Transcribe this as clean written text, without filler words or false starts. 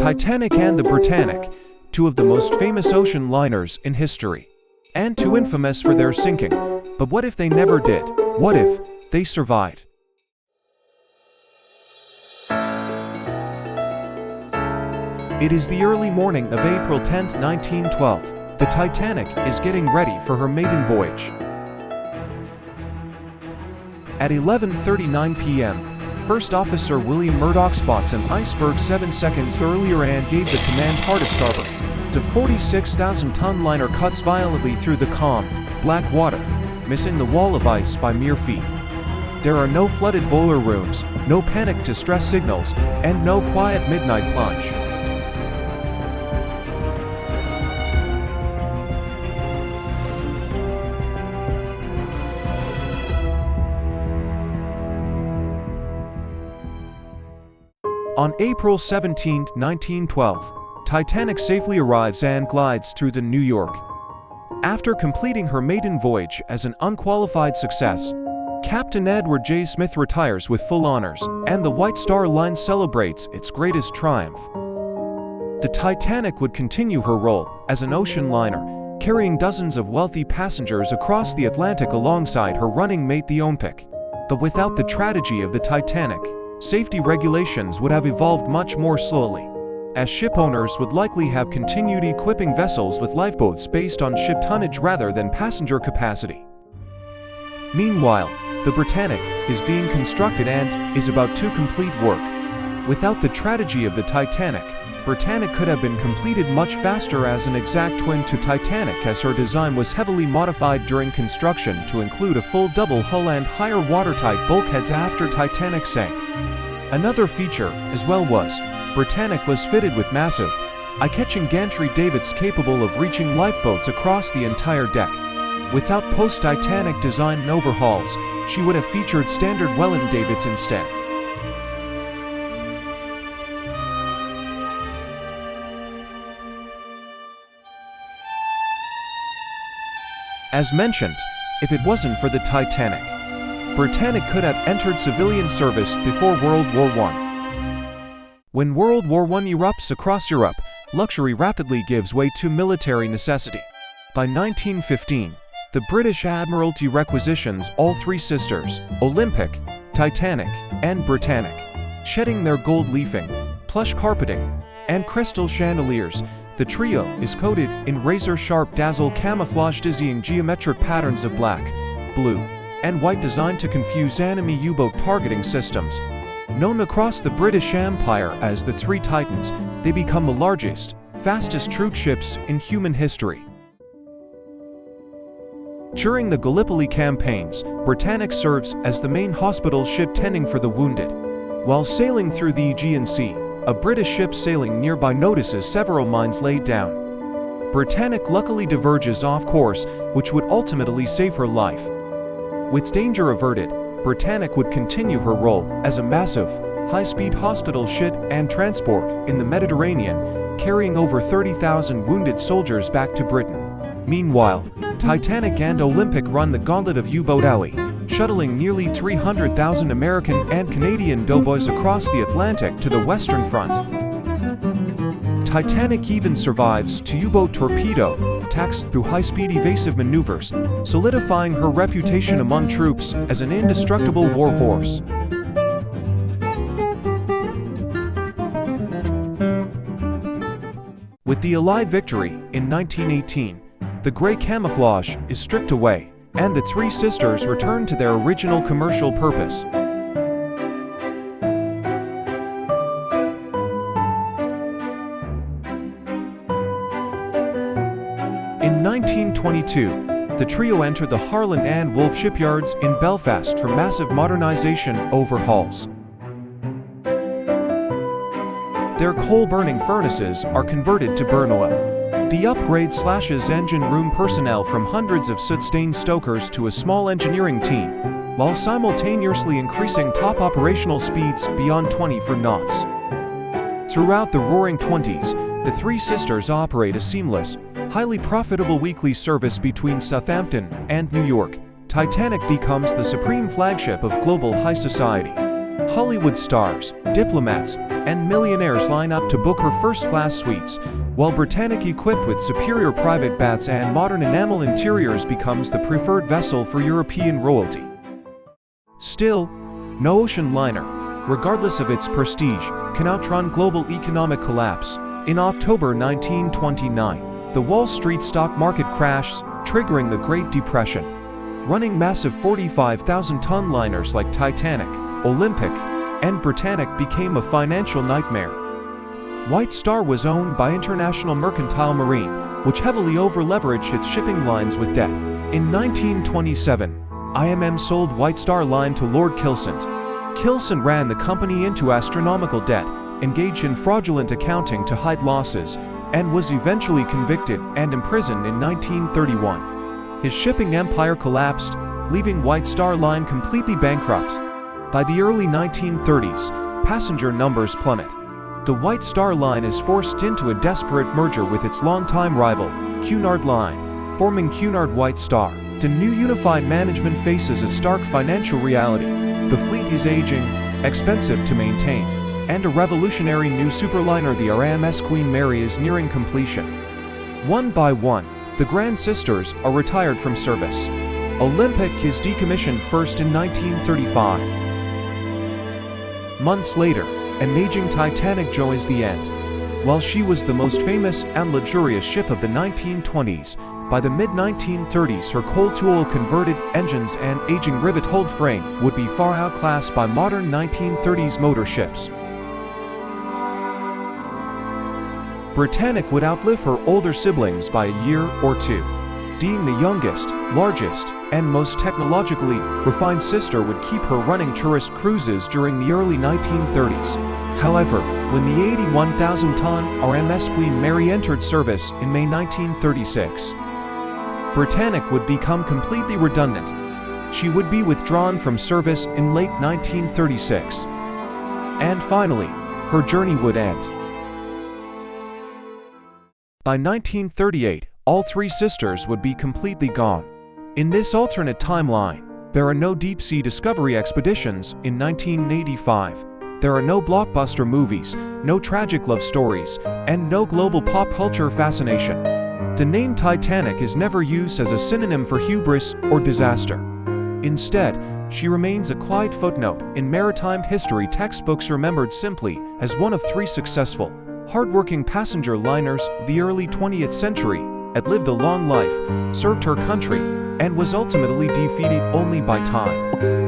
Titanic and the Britannic, two of the most famous ocean liners in history, and too infamous for their sinking. But what if they never did? What if they survived? It is the early morning of April 10, 1912. The Titanic is getting ready for her maiden voyage. At 11:39 p.m., First Officer William Murdoch spots an iceberg 7 seconds earlier and gave the command hard at starboard. The 46,000-ton liner cuts violently through the calm, black water, missing the wall of ice by mere feet. There are no flooded boiler rooms, no panic distress signals, and no quiet midnight plunge. On April 17, 1912, Titanic safely arrives and glides through the New York. After completing her maiden voyage as an unqualified success, Captain Edward J. Smith retires with full honors, and the White Star Line celebrates its greatest triumph. The Titanic would continue her role as an ocean liner, carrying dozens of wealthy passengers across the Atlantic alongside her running mate the Olympic. But without the tragedy of the Titanic, safety regulations would have evolved much more slowly, as ship owners would likely have continued equipping vessels with lifeboats based on ship tonnage rather than passenger capacity. Meanwhile, the Britannic is being constructed and is about to complete work. Without the tragedy of the Titanic, Britannic could have been completed much faster as an exact twin to Titanic, as her design was heavily modified during construction to include a full double hull and higher watertight bulkheads after Titanic sank. Another feature, as well, was Britannic was fitted with massive, eye-catching gantry davits capable of reaching lifeboats across the entire deck. Without post-Titanic design and overhauls, she would have featured standard Welland davits instead. As mentioned, if it wasn't for the Titanic, Britannic could have entered civilian service before World War I. When World War I erupts across Europe, luxury rapidly gives way to military necessity. By 1915, the British Admiralty requisitions all three sisters, Olympic, Titanic, and Britannic. Shedding their gold leafing, plush carpeting, and crystal chandeliers, the trio is coated in razor-sharp dazzle camouflage dizzying geometric patterns of black, blue, and white designed to confuse enemy U-boat targeting systems. Known across the British Empire as the Three Titans, they become the largest, fastest troopships in human history. During the Gallipoli campaigns, Britannic serves as the main hospital ship tending for the wounded. While sailing through the Aegean Sea, a British ship sailing nearby notices several mines laid down. Britannic luckily diverges off course, which would ultimately save her life. With danger averted, Britannic would continue her role as a massive, high-speed hospital ship and transport in the Mediterranean, carrying over 30,000 wounded soldiers back to Britain. Meanwhile, Titanic and Olympic run the gauntlet of U-boat alley, shuttling nearly 300,000 American and Canadian doughboys across the Atlantic to the Western Front. Titanic even survives to U-boat torpedo attacks through high-speed evasive maneuvers, solidifying her reputation among troops as an indestructible war horse. With the Allied victory in 1918, the gray camouflage is stripped away, and the three sisters return to their original commercial purpose. In 1922, the trio entered the Harland and Wolff shipyards in Belfast for massive modernization overhauls. Their coal-burning furnaces are converted to burn oil. The upgrade slashes engine room personnel from hundreds of soot-stained stokers to a small engineering team, while simultaneously increasing top operational speeds beyond 24 knots. Throughout the Roaring Twenties, the three sisters operate a seamless, highly profitable weekly service between Southampton and New York. Titanic becomes the supreme flagship of global high society. Hollywood stars, diplomats, and millionaires line up to book her first-class suites, while Britannic, equipped with superior private baths and modern enamel interiors, becomes the preferred vessel for European royalty. Still, no ocean liner, regardless of its prestige, can outrun global economic collapse. In October 1929, the Wall Street stock market crashed, triggering the Great Depression. Running massive 45,000-ton liners like Titanic, Olympic, and Britannic became a financial nightmare. White Star was owned by International Mercantile Marine, which heavily over-leveraged its shipping lines with debt. In 1927, IMM sold White Star Line to Lord Kilsant. Kilsant ran the company into astronomical debt, engaged in fraudulent accounting to hide losses, and was eventually convicted and imprisoned in 1931. His shipping empire collapsed, leaving White Star Line completely bankrupt. By the early 1930s, passenger numbers plummet. The White Star Line is forced into a desperate merger with its longtime rival, Cunard Line, forming Cunard-White Star. The new unified management faces a stark financial reality. The fleet is aging, expensive to maintain, and a revolutionary new superliner, the RMS Queen Mary, is nearing completion. One by one, the Grand Sisters are retired from service. Olympic is decommissioned first in 1935. Months later, an aging Titanic joins the end. While she was the most famous and luxurious ship of the 1920s, by the mid-1930s her coal-to-oil converted engines and aging rivet-hulled frame would be far outclassed by modern 1930s motor ships. Britannic would outlive her older siblings by a year or two. Being the youngest, largest, and most technologically refined sister would keep her running tourist cruises during the early 1930s. However, when the 81,000-ton RMS Queen Mary entered service in May 1936, Britannic would become completely redundant. She would be withdrawn from service in late 1936. And finally, her journey would end. By 1938, all three sisters would be completely gone. In this alternate timeline, there are no deep-sea discovery expeditions in 1985. There are no blockbuster movies, no tragic love stories, and no global pop culture fascination. The name Titanic is never used as a synonym for hubris or disaster. Instead, she remains a quiet footnote in maritime history textbooks, remembered simply as one of three successful, hardworking passenger liners of the early 20th century that lived a long life, served her country, and was ultimately defeated only by time.